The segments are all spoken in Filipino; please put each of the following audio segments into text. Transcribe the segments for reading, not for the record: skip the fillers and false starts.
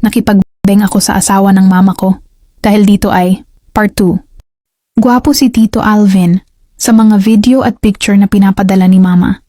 Nakipagbeng ako sa asawa ng mama ko. Dahil dito ay Part 2. Gwapo si Tito Alvin sa mga video at picture na pinapadala ni mama.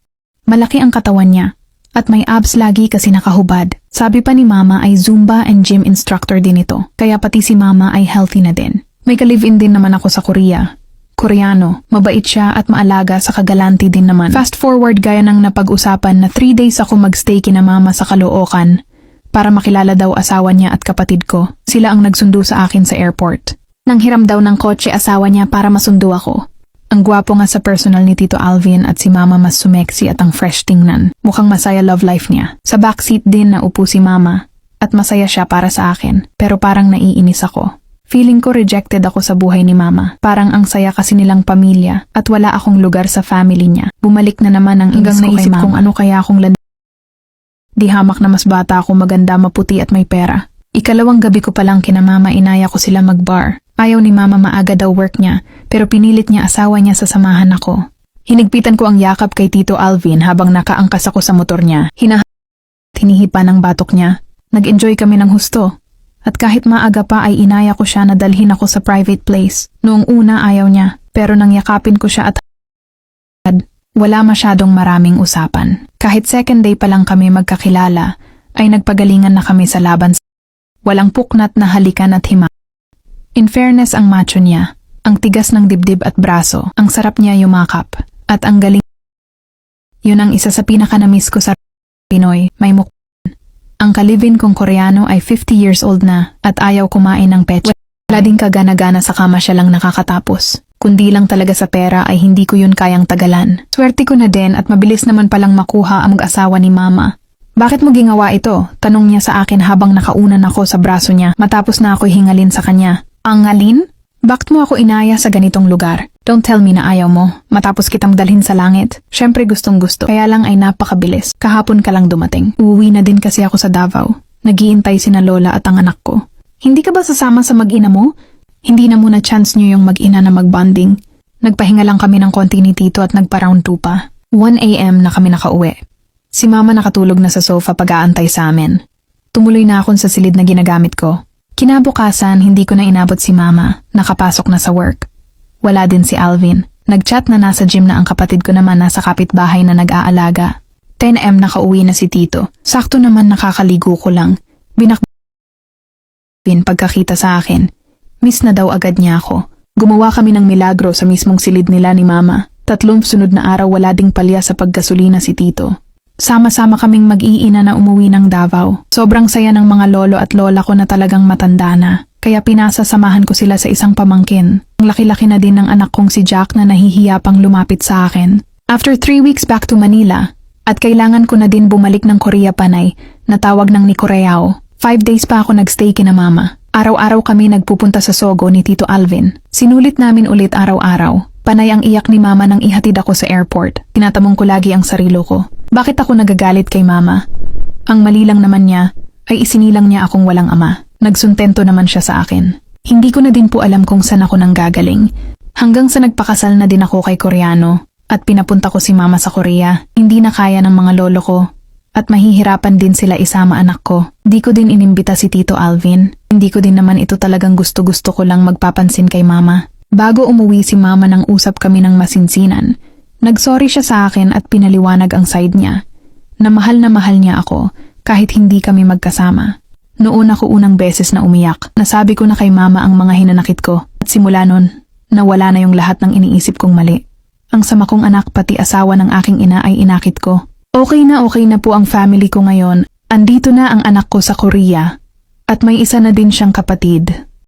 Malaki ang katawan niya at may abs lagi kasi nakahubad. Sabi pa ni mama ay Zumba and gym instructor din ito. Kaya pati si mama ay healthy na din. May ka-live-in din naman ako sa Korea. Koreano, mabait siya at maalaga sa kagalanti din naman. Fast forward gaya ng napag-usapan na 3 days ako magstay kina mama sa Caloocan para makilala daw asawa niya at kapatid ko. Sila ang nagsundo sa akin sa airport. Nang hiram daw ng kotse asawa niya para masundo ako. Ang gwapo nga sa personal ni Tito Alvin at si mama mas sumeksi at ang fresh tingnan. Mukhang masaya love life niya. Sa backseat din naupo si mama at masaya siya para sa akin. Pero parang naiinis ako. Feeling ko rejected ako sa buhay ni mama. Parang ang saya kasi nilang pamilya at wala akong lugar sa family niya. Bumalik na naman ang hanggang naisip kong ano kaya akong di hamak na mas bata ako, maganda, maputi at may pera. Ikalawang gabi ko palang kina mama inaya ko sila mag-bar. Ayaw ni mama maaga daw work niya, pero pinilit niya asawa niya sa samahan ako. Hinigpitan ko ang yakap kay Tito Alvin habang nakaangkas ako sa motor niya. Hinihipa ng batok niya. Nag-enjoy kami ng husto. At kahit maaga pa ay inaya ko siya na dalhin ako sa private place. Noong una ayaw niya, pero nang yakapin ko siya at wala masyadong maraming usapan. Kahit second day pa lang kami magkakilala, ay nagpagalingan na kami sa laban. Walang puknat na halikan at hima. In fairness ang macho niya, ang tigas ng dibdib at braso, ang sarap niya yumakap, at ang galing. Yun ang isa sa pinaka-namiss ko sa Pinoy, may mukha. Ang kalivin kong Koreano ay 50 years old na at ayaw kumain ng peche. Wala din kagana-gana sa kama siya lang nakakatapos. Kundi lang talaga sa pera ay hindi ko yun kayang tagalan. Swerte ko na din at mabilis naman palang makuha ang mag-asawa ni mama. Bakit mo ginawa ito? Tanong niya sa akin habang nakaunan ako sa braso niya matapos na ako'y hingalin sa kanya. Angalin? Bakit mo ako inaya sa ganitong lugar? Don't tell me na ayaw mo, matapos kitang dalhin sa langit. Syempre gustong gusto, kaya lang ay napakabilis. Kahapon ka lang dumating. Uuwi na din kasi ako sa Davao. Nagiintay sina lola at ang anak ko. Hindi ka ba sasama sa mag-ina mo? Hindi na muna chance nyo yung mag-ina na mag-bonding. Nagpahinga lang kami ng konti ni Tito at nagpa-round 2 pa. 1 AM na kami nakauwi. Si mama nakatulog na sa sofa pag-aantay sa amin. Tumuloy na akong sa silid na ginagamit ko. Kinabukasan, hindi ko na inabot si mama. Nakapasok na sa work. Wala din si Alvin. Nag-chat na nasa gym na ang kapatid ko naman nasa kapitbahay na nag-aalaga. 10 AM nakauwi na si Tito. Sakto naman nakakaligo ko lang. Binakbin pagkakita sa akin. Miss na daw agad niya ako. Gumawa kami ng milagro sa mismong silid nila ni mama. 3 sunod na araw wala ding palya sa paggasolina si Tito. Sama-sama kaming mag-iina na umuwi ng Davao. Sobrang saya ng mga lolo at lola ko na talagang matanda na. Kaya pinasasamahan ko sila sa isang pamangkin. Ang laki-laki na din ng anak kong si Jack na nahihiya pang lumapit sa akin. After 3 weeks back to Manila, at kailangan ko na din bumalik ng Korea Panay, natawag ng ni Koreao. 5 days pa ako nagstay kina mama. Araw-araw kami nagpupunta sa Sogo ni Tito Alvin. Sinulit namin ulit araw-araw. Panay ang iyak ni mama nang ihatid ako sa airport. Tinatamong ko lagi ang sarilo ko. Bakit ako nagagalit kay mama? Ang mali lang naman niya ay isinilang niya akong walang ama. Nagsuntento naman siya sa akin. Hindi ko na din po alam kung saan ako nanggagaling. Hanggang sa nagpakasal na din ako kay Koreano at pinapunta ko si mama sa Korea. Hindi na kaya ng mga lolo ko at mahihirapan din sila isama anak ko. Di ko din inimbita si Tito Alvin. Hindi ko din naman ito talagang gusto-gusto ko lang magpapansin kay mama. Bago umuwi si mama nang usap kami ng masinsinan, nagsorry siya sa akin at pinaliwanag ang side niya, na mahal niya ako kahit hindi kami magkasama. Noon ako unang beses na umiyak, nasabi ko na kay mama ang mga hinanakit ko at simula nun, nawala na yung lahat ng iniisip kong mali. Ang sama kong anak pati asawa ng aking ina ay inakit ko. Okay na po ang family ko ngayon, andito na ang anak ko sa Korea at may isa na din siyang kapatid.